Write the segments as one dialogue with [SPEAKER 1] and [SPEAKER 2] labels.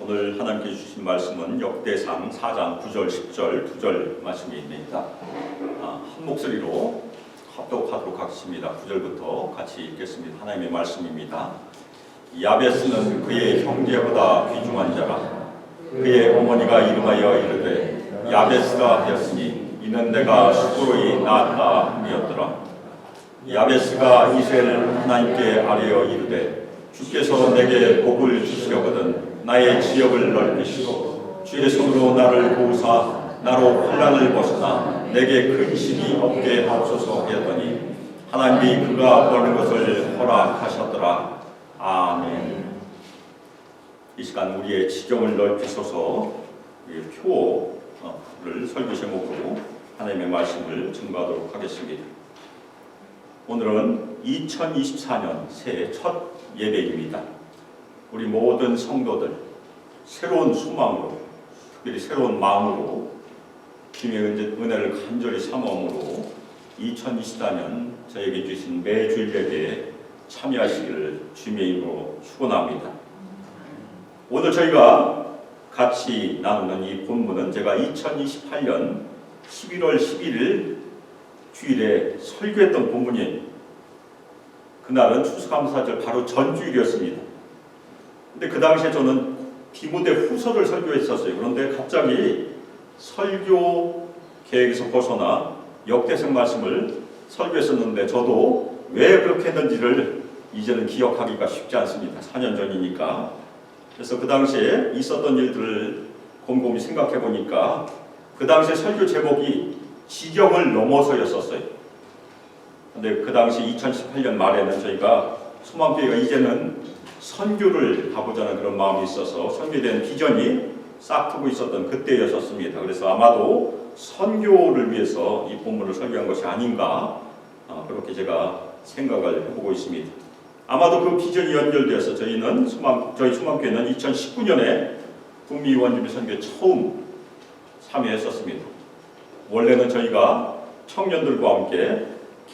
[SPEAKER 1] 오늘 하나님께 주신 말씀은 역대상 4장 9절, 10절, 2절 말씀입니다. 한 목소리로 합독하도록 하겠습니다. 9절부터 같이 읽겠습니다. 하나님의 말씀입니다. 야베스는 그의 형제보다 귀중한 자라. 그의 어머니가 이름하여 이르되 야베스가 하였으니 이는 내가 수고로이 낳았다 함이었더라. 야베스가 이스라엘 하나님께 아뢰어 이르되 주께서 내게 복을 주시려거든 나의 지역을 넓히시고 주의 손으로 나를 도우사 나로 환난을 벗어나 내게 근심이 없게 하옵소서 하였더니 하나님이 그가 버는 것을 허락하셨더라. 아멘. 이 시간 우리의 지경을 넓히소서 표를 설교 제목으로 하나님의 말씀을 증거하도록 하겠습니다. 오늘은 2024년 새해 첫 예배입니다. 우리 모든 성도들 새로운 소망으로, 특별히 새로운 마음으로 주님의 은혜를 간절히 사모함으로 2024년 저에게 주신 매주일 예배에 참여하시기를 주님의 이름으로 축원합니다. 오늘 저희가 같이 나누는 이 본문은 제가 2028년 11월 11일 주일에 설교했던 본문이에요. 그날은 추수감사절 바로 전주일이었습니다. 근데 그 당시에 저는 디모데 후서를 설교했었어요. 그런데 갑자기 설교 계획에서 벗어나 역대상 말씀을 설교했었는데 저도 왜 그렇게 했는지를 이제는 기억하기가 쉽지 않습니다. 4년 전이니까. 그래서 그 당시에 있었던 일들을 곰곰이 생각해 보니까 그 당시에 설교 제목이 지경을 넘어서였었어요. 근데 그 당시 2018년 말에는 저희가 소망교회가 이제는 선교를 가보자는 그런 마음이 있어서 선교에 대한 비전이 싹트고 있었던 그때였었습니다. 그래서 아마도 선교를 위해서 이 본문을 설교한 것이 아닌가 그렇게 제가 생각을 해보고 있습니다. 아마도 그 비전이 연결되어서 저희 소망교회는 2019년에 북미 원주민 선교에 처음 참여했었습니다. 원래는 저희가 청년들과 함께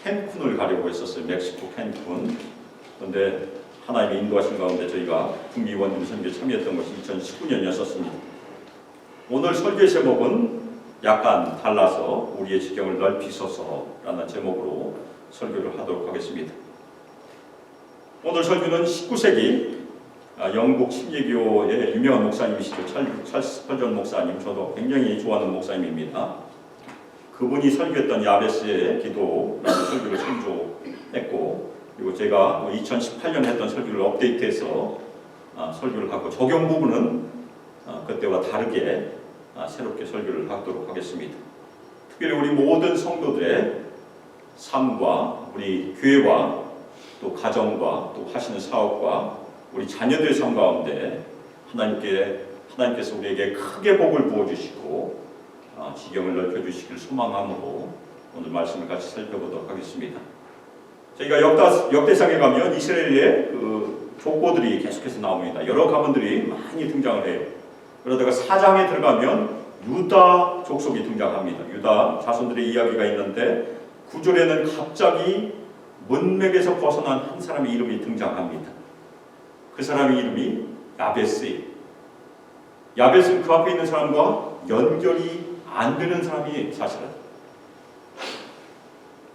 [SPEAKER 1] 캔쿤을 가려고 했었어요. 멕시코 캔쿤. 그런데 하나님의 인도하신 가운데 저희가 북미 원주민 선교에 참여했던 것이 2019년이었습니다. 오늘 설교의 제목은 약간 달라서 우리의 지경을 넓히소서라는 제목으로 설교를 하도록 하겠습니다. 오늘 설교는 19세기 영국 침례교의 유명한 목사님이시죠. 찰스 스펄전 목사님, 저도 굉장히 좋아하는 목사님입니다. 그분이 설교했던 야베스의 기도라는 설교를 참조했고, 그리고 제가 2018년 했던 설교를 업데이트해서 설교를 갖고 적용 부분은 그때와 다르게 새롭게 설교를 하도록 하겠습니다. 특별히 우리 모든 성도들의 삶과 우리 교회와 또 가정과 또 하시는 사업과 우리 자녀들의 삶 가운데 하나님께서 우리에게 크게 복을 부어주시고 지경을 넓혀주시길 소망함으로 오늘 말씀을 같이 살펴보도록 하겠습니다. 저희가 역대상에 가면 이스라엘의 그 족보들이 계속해서 나옵니다. 여러 가문들이 많이 등장을 해요. 그러다가 4장에 들어가면 유다 족속이 등장합니다. 유다 자손들의 이야기가 있는데 9절에는 갑자기 문맥에서 벗어난 한 사람의 이름이 등장합니다. 그 사람의 이름이 야베스예요. 야베스는 그 앞에 있는 사람과 연결이 안 되는 사람이 사실은.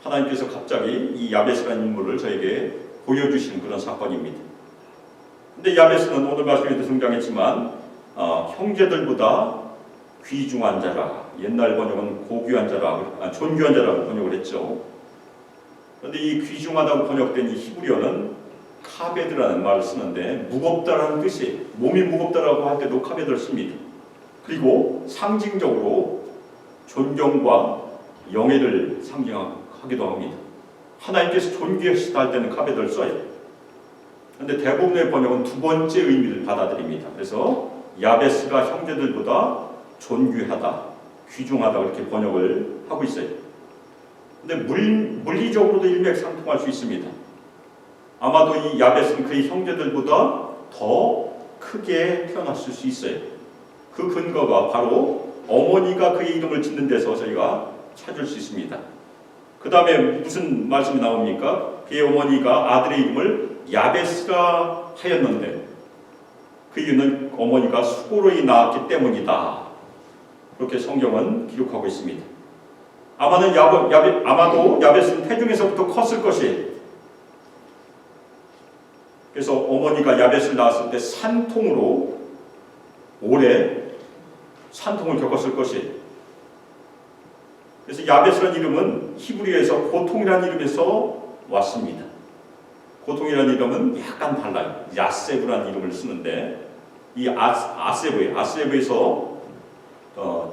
[SPEAKER 1] 하나님께서 갑자기 이 야베스라는 인물을 저에게 보여주시는 그런 사건입니다. 근데 야베스는 오늘 말씀에도 등장했지만 형제들보다 귀중한 자라, 옛날 번역은 고귀한 자라, 존귀한 자라고 번역을 했죠. 그런데 이 귀중하다고 번역된 이 히브리어는 카베드라는 말을 쓰는데 무겁다라는 뜻이에요. 몸이 무겁다라고 할 때도 카베드를 씁니다. 그리고 상징적으로 존경과 영예를 상징하기도 합니다. 하나님께서 존귀하시다 할 때는 카베드를 써요. 그런데 대부분의 번역은 두 번째 의미를 받아들입니다. 그래서 야베스가 형제들보다 존귀하다, 귀중하다 그렇게 번역을 하고 있어요. 그런데 물리적으로도 일맥상통할 수 있습니다. 아마도 이 야베스는 그의 형제들보다 더 크게 태어났을 수 있어요. 그 근거가 바로 어머니가 그의 이름을 짓는 데서 저희가 찾을 수 있습니다. 그 다음에 무슨 말씀이 나옵니까? 그의 어머니가 아들의 이름을 야베스라 하였는데 그 이유는 어머니가 수고로 낳았기 때문이다. 그렇게 성경은 기록하고 있습니다. 아마도 야벳은 태중에서부터 컸을 것이에요. 그래서 어머니가 야벳을 낳았을 때 산통으로 오래 산통을 겪었을 것이에요. 그래서 야벳이라는 이름은 히브리어에서 고통이라는 이름에서 왔습니다. 고통이라는 이름은 약간 달라요. 야세브라는 이름을 쓰는데 이 아세브에서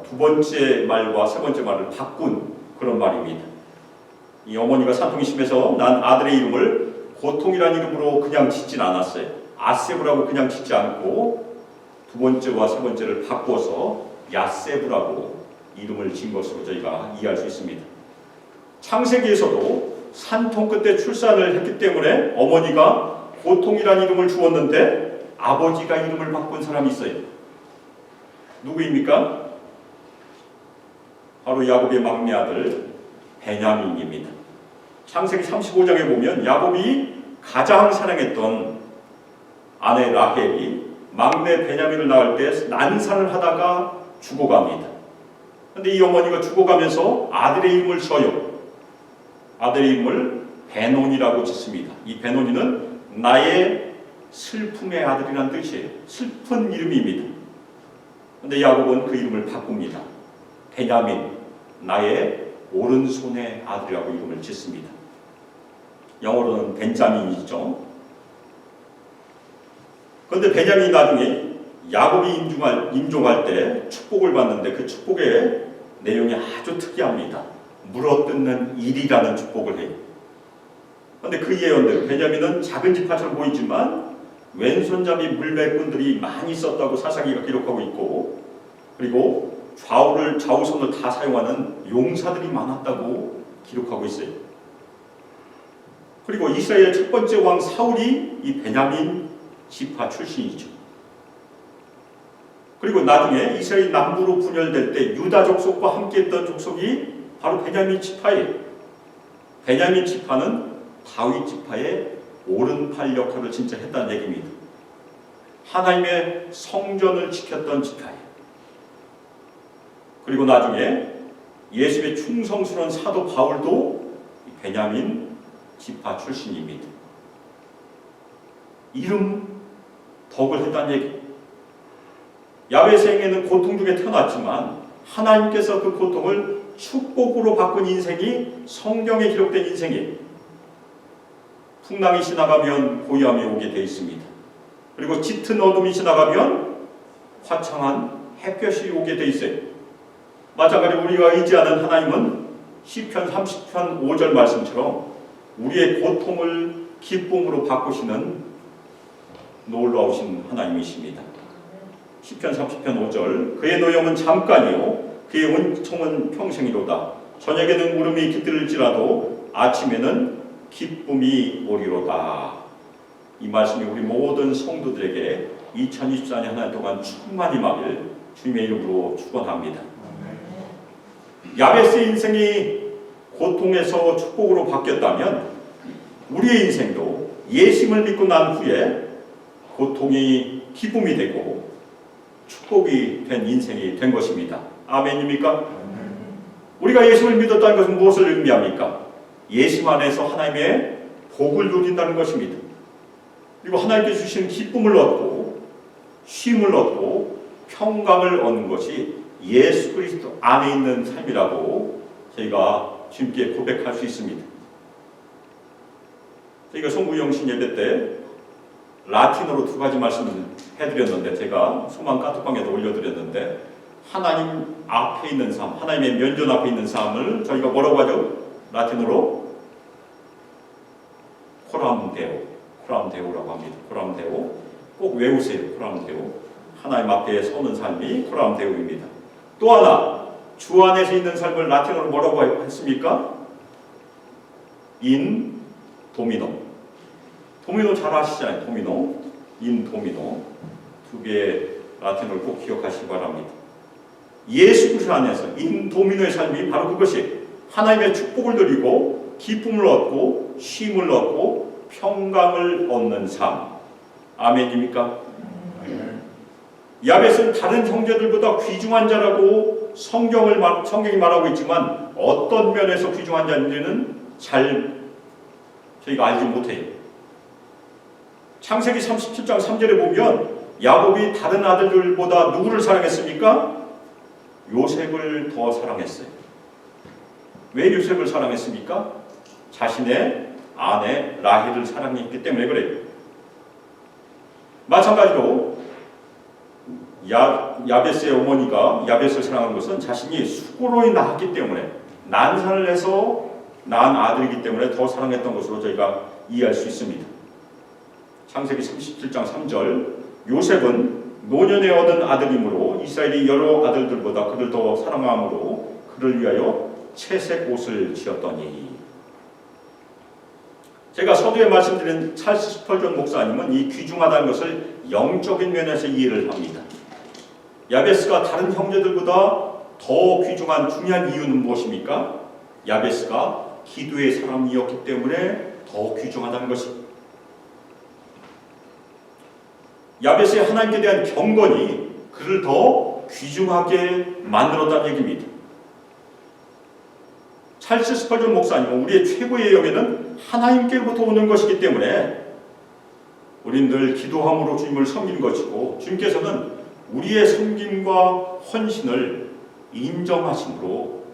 [SPEAKER 1] 두 번째 말과 세 번째 말을 바꾼 그런 말입니다. 이 어머니가 산통이 심해서 난 아들의 이름을 고통이라는 이름으로 그냥 짓진 않았어요. 아세브라고 그냥 짓지 않고 두 번째와 세 번째를 바꿔서 야세브라고 이름을 지은 것으로 저희가 이해할 수 있습니다. 창세기에서도 산통 끝에 출산을 했기 때문에 어머니가 고통이라는 이름을 주었는데 아버지가 이름을 바꾼 사람이 있어요. 누구입니까? 바로 야곱의 막내 아들 베냐민입니다. 창세기 35장에 보면 야곱이 가장 사랑했던 아내 라헬이 막내 베냐민을 낳을 때 난산을 하다가 죽어갑니다. 그런데 이 어머니가 죽어가면서 아들의 이름을 줘요. 아들의 이름을 베논이라고 짓습니다. 이 베논이는 나의 슬픔의 아들이라는 뜻이에요. 슬픈 이름입니다. 그런데 야곱은 그 이름을 바꿉니다. 베냐민, 나의 오른손의 아들이라고 이름을 짓습니다. 영어로는 벤자민이죠. 그런데 베냐민이 나중에 야곱이 임종할 때 축복을 받는데 그 축복의 내용이 아주 특이합니다. 물어뜯는 일이라는 축복을 해요. 그런데 그 예언대로 베냐민은 작은 지파처럼 보이지만 왼손잡이 물매꾼들이 많이 있었다고 사사기가 기록하고 있고, 그리고 좌우손을 다 사용하는 용사들이 많았다고 기록하고 있어요. 그리고 이스라엘의 첫 번째 왕 사울이 이 베냐민 지파 출신이죠. 그리고 나중에 이스라엘 남부로 분열될 때 유다 족속과 함께했던 족속이 바로 베냐민 지파예요. 베냐민 지파는 다윗 지파의 오른팔 역할을 진짜 했다는 얘기입니다. 하나님의 성전을 지켰던 지파예요. 그리고 나중에 예수의 충성스러운 사도 바울도 베냐민 지파 출신입니다. 이름 덕을 했다는 얘기. 야훼 생에는 고통 중에 태어났지만 하나님께서 그 고통을 축복으로 바꾼 인생이 성경에 기록된 인생이에요. 풍랑이 지나가면 고요함이 오게 되어 있습니다. 그리고 짙은 어둠이 지나가면 화창한 햇볕이 오게 되어 있어요. 마찬가지로 우리가 의지하는 하나님은 시편 30편 5절 말씀처럼 우리의 고통을 기쁨으로 바꾸시는 놀라우신 하나님이십니다. 시편 30편 5절 그의 노염은 잠깐이요 그의 은총은 평생이로다. 저녁에는 울음이 깃들일지라도 아침에는 기쁨이 오리로다. 이 말씀이 우리 모든 성도들에게 2024년 한 해 동안 충만히 임하길 주님의 이름으로 축원합니다. 야베스의 인생이 고통에서 축복으로 바뀌었다면 우리의 인생도 예수님을 믿고 난 후에 고통이 기쁨이 되고 축복이 된 인생이 된 것입니다. 아멘입니까? 우리가 예수님을 믿었다는 것은 무엇을 의미합니까? 예수 안에서 하나님의 복을 누린다는 것입니다. 그리고 하나님께 주신 기쁨을 얻고 쉼을 얻고 평강을 얻는 것이 예수 그리스도 안에 있는 삶이라고 저희가 주님께 고백할 수 있습니다. 저희가 송구영신 예배 때 라틴어로 두 가지 말씀을 해드렸는데 제가 소망 카톡방에도 올려드렸는데 하나님 앞에 있는 삶, 하나님의 면전 앞에 있는 삶을 저희가 뭐라고 하죠? 라틴어로 코람데오라고 합니다. 코람데오 꼭 외우세요. 코람데오 하나님 앞에 서는 삶이 코람데오입니다. 또 하나 주 안에서 있는 삶을 라틴어로 뭐라고 했습니까? 인 도미노. 도미노 잘 아시잖아요. 도미노, 인 도미노 두 개의 라틴어를 꼭 기억하시기 바랍니다. 예수 그리스도 안에서 인 도미노의 삶이 바로 그것이 하나님의 축복을 누리고 기쁨을 얻고 쉼을 얻고 평강을 얻는 삶. 아멘입니까? 야벳은 다른 형제들보다 귀중한 자라고 성경이 말하고 있지만 어떤 면에서 귀중한 자인지는 잘 저희가 알지 못해요. 창세기 37장 3절에 보면 야곱이 다른 아들들보다 누구를 사랑했습니까? 요셉을 더 사랑했어요. 왜 요셉을 사랑했습니까? 자신의 아내 라헬을 사랑했기 때문에 그래요. 마찬가지로 야벳의 어머니가 야벳을 사랑한 것은 자신이 수고로이 낳았기 때문에, 난산을 해서 낳은 아들이기 때문에 더 사랑했던 것으로 저희가 이해할 수 있습니다. 창세기 37장 3절, 요셉은 노년에 얻은 아들이므로 이스라엘이 여러 아들들보다 그를 더 사랑함으로 그를 위하여 채색 옷을 지었더니. 제가 서두에 말씀드린 찰스 스펄전 목사님은 이 귀중하다는 것을 영적인 면에서 이해를 합니다. 야베스가 다른 형제들보다 더 귀중한 중요한 이유는 무엇입니까? 야베스가 기도의 사람이었기 때문에 더 귀중하다는 것입니다. 야베스의 하나님께 대한 경건이 그를 더 귀중하게 만들었다는 얘기입니다. 찰스 스펄전 목사님은 우리의 최고의 영예는 하나님께로부터 오는 것이기 때문에 우리는 늘 기도함으로 주님을 섬기는 것이고, 주님께서는 우리의 섬김과 헌신을 인정하심으로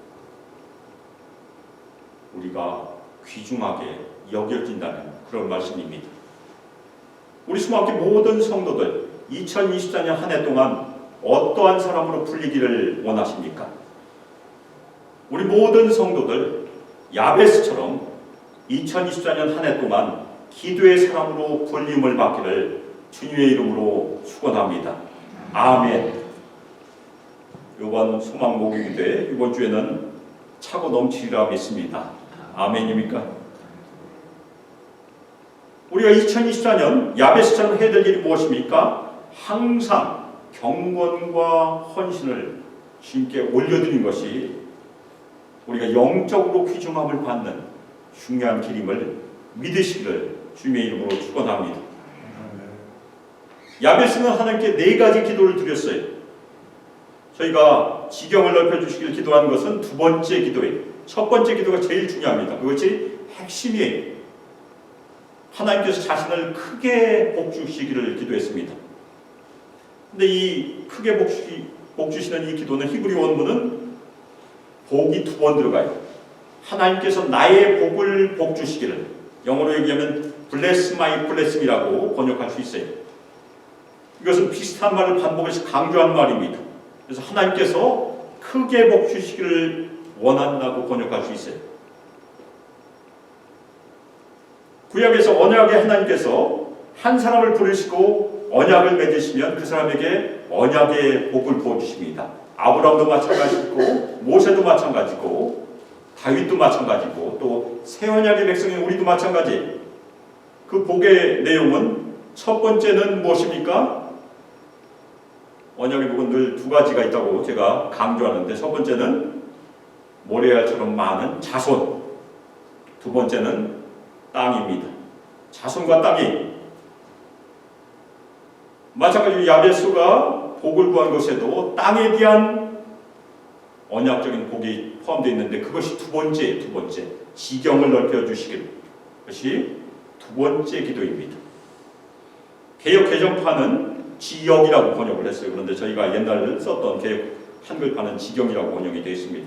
[SPEAKER 1] 우리가 귀중하게 여겨진다는 그런 말씀입니다. 우리 수목교회 모든 성도들 2024년 한 해 동안 어떠한 사람으로 불리기를 원하십니까? 우리 모든 성도들 야베스처럼 2024년 한 해 동안 기도의 사람으로 불림을 받기를 주님의 이름으로 축원합니다. 아멘. 이번 소망 모금기도회 이번 주에는 차고 넘치리라 믿습니다. 아멘입니까? 우리가 2024년 야베스처럼 해야 될 일이 무엇입니까? 항상 경건과 헌신을 주님께 올려드린 것이 우리가 영적으로 귀중함을 받는 중요한 길임을 믿으시기를 주님의 이름으로 축원합니다. 야베스는 하나님께 4가지 기도를 드렸어요. 저희가 지경을 넓혀주시길 기도하는 것은 두 번째 기도예요. 첫 번째 기도가 제일 중요합니다. 그것이 핵심이에요. 하나님께서 자신을 크게 복주시기를 기도했습니다. 근데 이 크게 복주시는 이 기도는 히브리 원문은 복이 2번 들어가요. 하나님께서 나의 복을 복주시기를, 영어로 얘기하면 bless my blessing이라고 번역할 수 있어요. 이것은 비슷한 말을 반복해서 강조한 말입니다. 그래서 하나님께서 크게 복주시기를 원한다고 번역할 수 있어요. 구약에서 언약의 하나님께서 한 사람을 부르시고 언약을 맺으시면 그 사람에게 언약의 복을 부어주십니다. 아브라함도 마찬가지고 모세도 마찬가지고 다윗도 마찬가지고 또 새 언약의 백성인 우리도 마찬가지. 그 복의 내용은 첫 번째는 무엇입니까? 언약의 복은 늘 2가지가 있다고 제가 강조하는데, 첫 번째는 모래알처럼 많은 자손, 두 번째는 땅입니다. 자손과 땅이. 마찬가지로 야베스가 복을 구한 것에도 땅에 대한 언약적인 복이 포함되어 있는데 그것이 두 번째 지경을 넓혀주시길, 그것이 두 번째 기도입니다. 개역 개정판은 지역이라고 번역을 했어요. 그런데 저희가 옛날 썼던 개역 한글판은 지경이라고 번역이 되어 있습니다.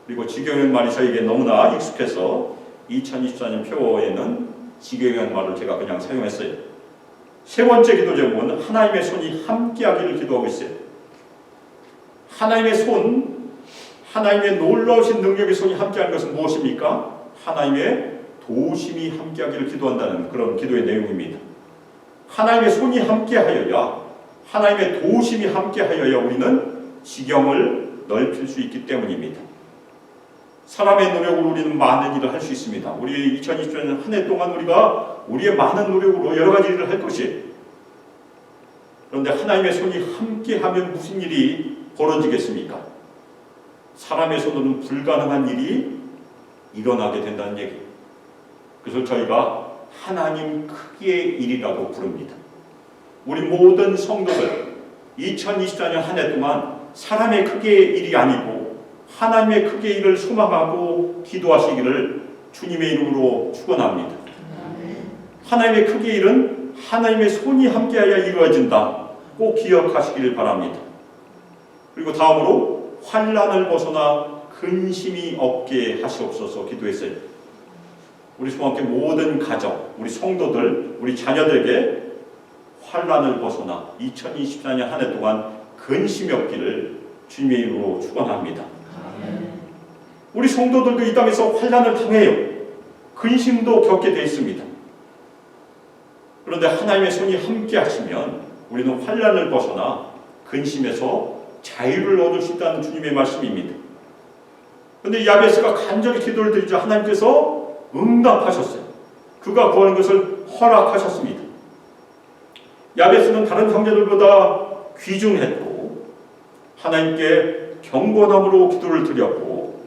[SPEAKER 1] 그리고 지경이라는 말이 저에게 너무나 익숙해서 2024년 표어에는 지경이라는 말을 제가 그냥 사용했어요. 세 번째 기도 제목은 하나님의 손이 함께하기를 기도하고 있어요. 하나님의 손, 하나님의 놀라우신 능력의 손이 함께하는 것은 무엇입니까? 하나님의 도우심이 함께하기를 기도한다는 그런 기도의 내용입니다. 하나님의 손이 함께하여야, 하나님의 도우심이 함께하여야 우리는 지경을 넓힐 수 있기 때문입니다. 사람의 노력으로 우리는 많은 일을 할 수 있습니다. 우리 2020년 한 해 동안 우리가 우리의 많은 노력으로 여러 가지 일을 할 것이에요. 그런데 하나님의 손이 함께하면 무슨 일이 벌어지겠습니까? 사람의 손으로는 불가능한 일이 일어나게 된다는 얘기예요. 그래서 저희가 하나님 크기의 일이라고 부릅니다. 우리 모든 성도들 2024년 한 해 동안 사람의 크기의 일이 아니고 하나님의 크기의 일을 소망하고 기도하시기를 주님의 이름으로 축원합니다. 하나님의 크기의 일은 하나님의 손이 함께하여 이루어진다. 꼭 기억하시기를 바랍니다. 그리고 다음으로 환난을 벗어나 근심이 없게 하시옵소서 기도했어요. 우리 소망교회 모든 가정, 우리 성도들, 우리 자녀들에게 환난을 벗어나 2024년 한 해 동안 근심이 없기를 주님의 이름으로 축원합니다. 우리 성도들도 이 땅에서 환난을 당해요. 근심도 겪게 되어 있습니다. 그런데 하나님의 손이 함께 하시면 우리는 환난을 벗어나 근심에서 자유를 얻을 수 있다는 주님의 말씀입니다. 그런데 야베스가 간절히 기도를 드리자 하나님께서 응답하셨어요. 그가 구하는 것을 허락하셨습니다. 야베스는 다른 형제들보다 귀중했고 하나님께 경건함으로 기도를 드렸고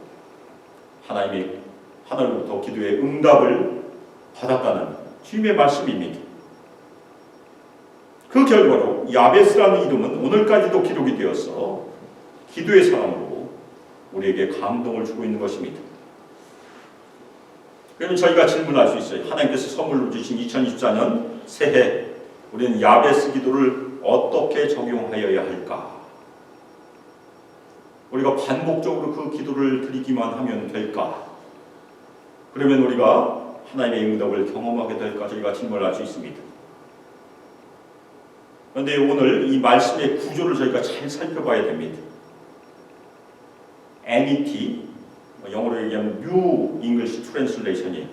[SPEAKER 1] 하나님이 하늘로부터 기도의 응답을 받았다는 주님의 말씀입니다. 그 결과로 야베스라는 이름은 오늘까지도 기록이 되어서 기도의 사람으로 우리에게 감동을 주고 있는 것입니다. 그러면 저희가 질문할 수 있어요. 하나님께서 선물로 주신 2024년 새해 우리는 야베스 기도를 어떻게 적용하여야 할까? 우리가 반복적으로 그 기도를 드리기만 하면 될까? 그러면 우리가 하나님의 응답을 경험하게 될까? 저희가 질문할 수 있습니다. 그런데 오늘 이 말씀의 구조를 저희가 잘 살펴봐야 됩니다. NET, 영어로 얘기하면 New English Translation이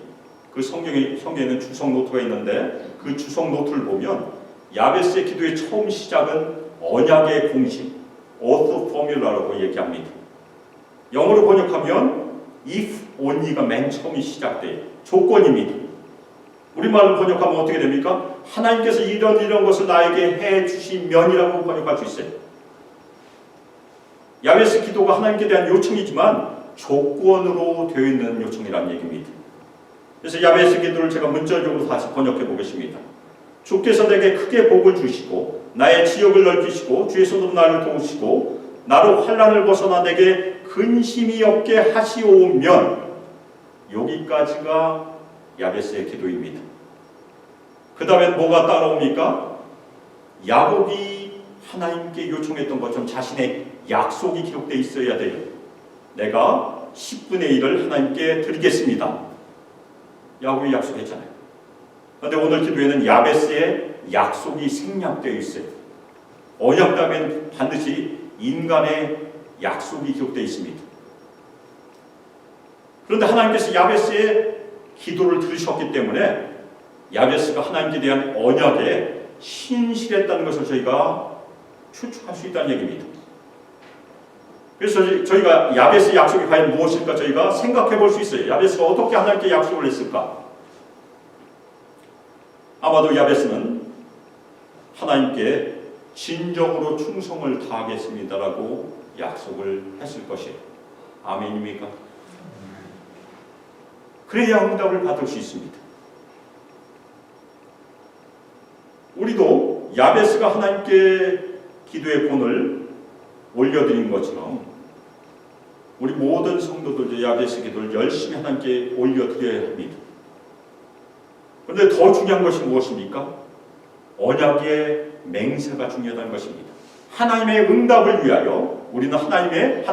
[SPEAKER 1] 그 성경에는 주석 노트가 있는데 그 주석 노트를 보면 야베스의 기도의 처음 시작은 언약의 공식, Oath Formula라고 얘기합니다. 영어로 번역하면 If Only가 맨 처음이 시작돼요. 조건입니다. 우리말로 번역하면 어떻게 됩니까? 하나님께서 이런 것을 나에게 해주시면이라고 번역할 수 있어요. 야베스 기도가 하나님께 대한 요청이지만 조건으로 되어 있는 요청이라는 얘기입니다. 그래서 야베스 기도를 제가 문자적으로 다시 번역해 보겠습니다. 주께서 내게 크게 복을 주시고 나의 지역을 넓히시고 주의 손으로 나를 도우시고 나로 환난을 벗어나 내게 근심이 없게 하시오면, 여기까지가 야베스의 기도입니다. 그 다음엔 뭐가 따라옵니까? 야곱이 하나님께 요청했던 것처럼 자신의 약속이 기록되어 있어야 돼요. 내가 10분의 1을 하나님께 드리겠습니다. 야곱이 약속했잖아요. 그런데 오늘 기도에는 야베스의 약속이 생략되어 있어요. 언약 다음엔 반드시 인간의 약속이 기록되어 있습니다. 그런데 하나님께서 야베스의 기도를 들으셨기 때문에 야베스가 하나님께 대한 언약에 신실했다는 것을 저희가 추측할 수 있다는 얘기입니다. 그래서 저희가 야베스의 약속이 과연 무엇일까 저희가 생각해 볼 수 있어요. 야베스가 어떻게 하나님께 약속을 했을까? 아마도 야베스는 하나님께 진정으로 충성을 다하겠습니다라고 약속을 했을 것이에요. 아멘입니까? 그래야 응답을 받을 수 있습니다. 우리도 야베스가 하나님께 기도의 본을 올려드린 것처럼 우리 모든 성도들도 야베스 기도를 열심히 하나님께 올려드려야 합니다. 그런데 더 중요한 것이 무엇입니까? 언약의 맹세가 중요하다는 것입니다. 하나님의 응답을 위하여 우리는 하나님께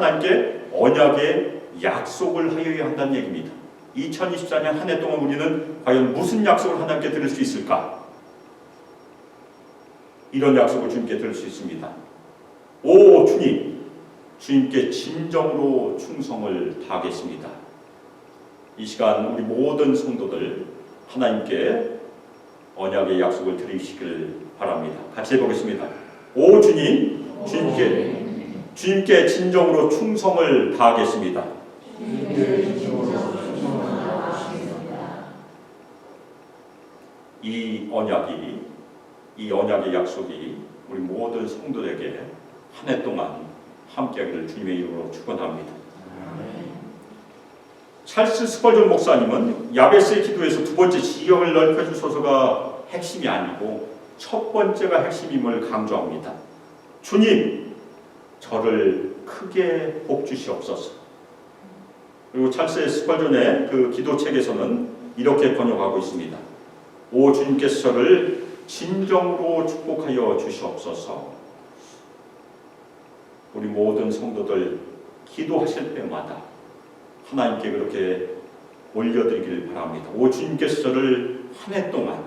[SPEAKER 1] 언약의 약속을 하여야 한다는 얘기입니다. 2024년 한 해 동안 우리는 과연 무슨 약속을 하나님께 드릴 수 있을까? 이런 약속을 주님께 드릴 수 있습니다. 오 주님, 주님께 진정으로 충성을 다하겠습니다. 이 시간 우리 모든 성도들 하나님께 언약의 약속을 드리시길 바랍니다. 같이 해보겠습니다. 오 주님, 주님께 진정으로 충성을 다하겠습니다. 이 언약의 약속이 우리 모든 성도들에게 한 해 동안 함께하기를 주님의 이름으로 축원합니다. 찰스 스펄전 목사님은 야베스의 기도에서 두 번째 지경을 넓혀주소서가 핵심이 아니고 첫 번째가 핵심임을 강조합니다. 주님, 저를 크게 복 주시옵소서. 그리고 찰스 스펄전의 그 기도책에서는 이렇게 번역하고 있습니다. 오 주님께서 저를 진정으로 축복하여 주시옵소서. 우리 모든 성도들 기도하실 때마다 하나님께 그렇게 올려드리길 바랍니다. 오 주님께서 저를 한 해 동안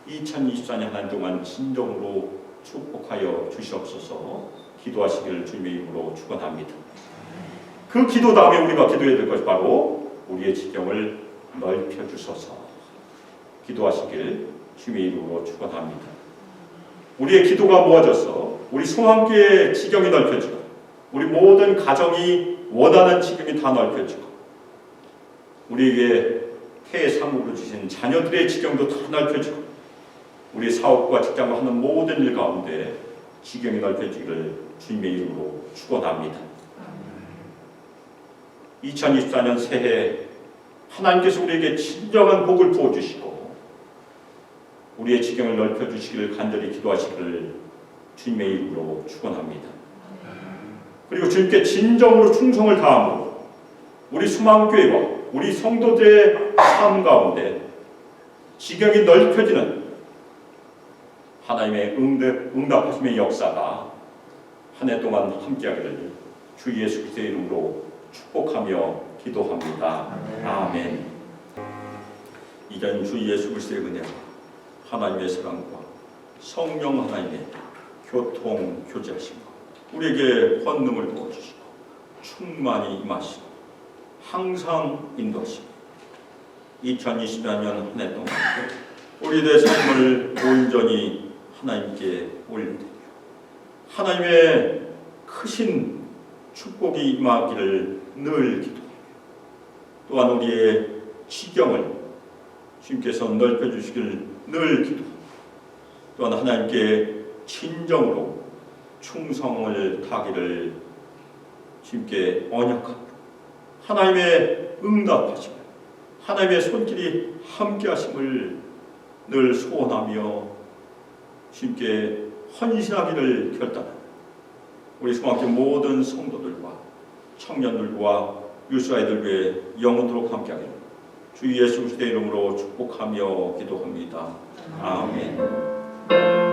[SPEAKER 1] 2024년 한 해 동안 진정으로 축복하여 주시옵소서. 기도하시기를 주님의 이름으로 축원합니다. 그 기도 다음에 우리가 기도해야 될 것이 바로 우리의 지경을 넓혀주소서. 기도하시길 주님의 이름으로 축원합니다. 우리의 기도가 모아져서 우리 소망교회의 지경이 넓혀지고 우리 모든 가정이 원하는 지경이 다 넓혀지고 우리에게 태의 상급으로 주신 자녀들의 지경도 다 넓혀지고 우리 사업과 직장과 하는 모든 일 가운데 지경이 넓혀지기를 주님의 이름으로 축원합니다. 2024년 새해 하나님께서 우리에게 진정한 복을 부어주시고 우리의 지경을 넓혀주시기를 간절히 기도하시기를 주님의 이름으로 축원합니다. 그리고 주님께 진정으로 충성을 다함으로 우리 수망교회와 우리 성도들의 삶 가운데 지경이 넓혀지는 하나님의 응답하심의 역사가 한 해 동안 함께하기를 주 예수 그리스도의 이름으로 축복하며 기도합니다. 아멘. 이전 주 예수 그리스도의 은혜와 하나님의 사랑과 성령 하나님의 교통 교제하심과 우리에게 권능을 부어주시고 충만히 임하시고 항상 인도하시고 2024년 한 해 동안 우리들의 삶을 온전히 하나님께 올려드리며 하나님의 크신 축복이 임하기를 늘 기도하며 또한 우리의 지경을 주님께서 넓혀주시기를 늘 기도하며 또한 하나님께 진정으로 충성을 다하기를 주님께 언약하고 하나님의 응답하심을 하나님의 손길이 함께하심을 늘 소원하며 주님께 헌신하기를 결단합니다. 우리 소망교 모든 성도들과 청년들과 유수아이들과 영원토록 함께하기를 주 예수 그리스도의 이름으로 축복하며 기도합니다. 아멘.